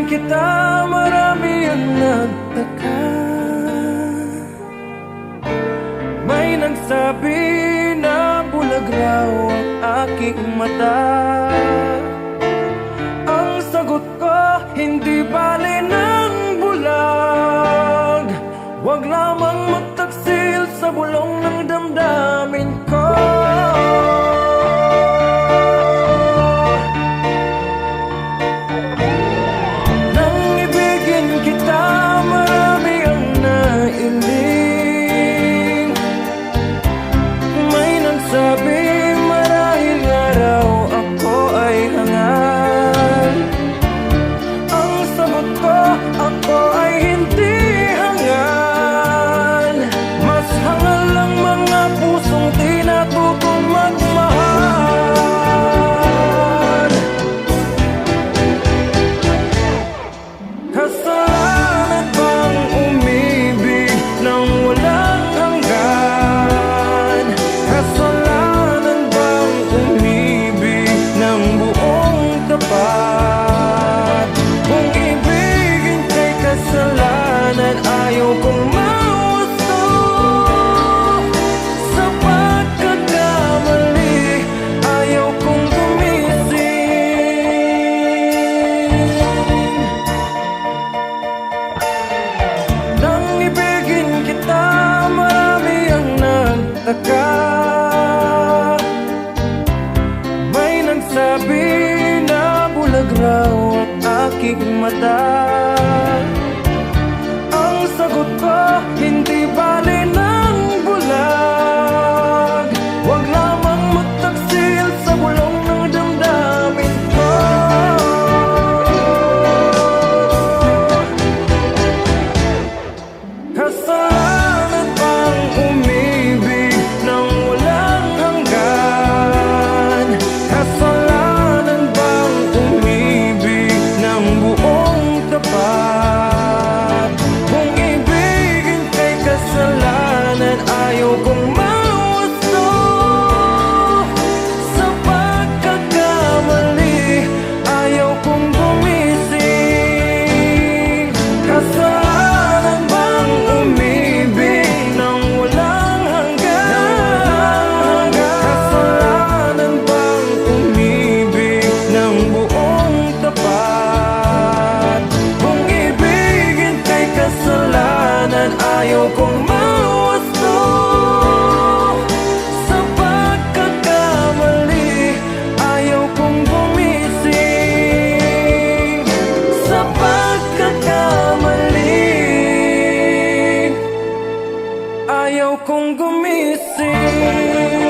kita, marami ang nagtaka. May nagsabi na bulag raw ang aking mata. Ang sagot ko, hindi bali ng bulag. Huwag lamang magtaksil sa bulong ng damdamin ko. Nang ibigin kita, marami ang nailing. May nagsabi marahil nga raw ako ay hangal. Ang sagot ko, ako ay hindi hangal. Mas hangal ang mga pusong di natutong magmahal. Kasalanan bang umibig nang walang hanggan? Kasalanan bang umibig ng buong tapat? Kung ibigin kay kasalanan, ayaw kong mahusto. Sa pagkakamali, ayaw kong gumising. Nang ibigin kita, marami ang nagtaka. May nagsabi na bulag raw ang aking mata. Ang sagot ko, hindi bali ng bulag. Huwag lamang magtaksil sa bulong ng damdamin ko. Kasalanan bang umibig nang walang hanggan? Kasalanan bang umibig ng buong tapat? Kung ibigin kay kasalanan, ayaw kong mahusto. Sa pagkakamali, ayaw kong gumising. Kasalanan bang umibig nang walang hanggan? Kasalanan bang umibig ng buong tapat? Kung ibigin kay kasalanan, ayaw kong mahusto. Sa pagkakamali, ayaw kong gumising. Sa pagkakamali, ayaw kong gumising.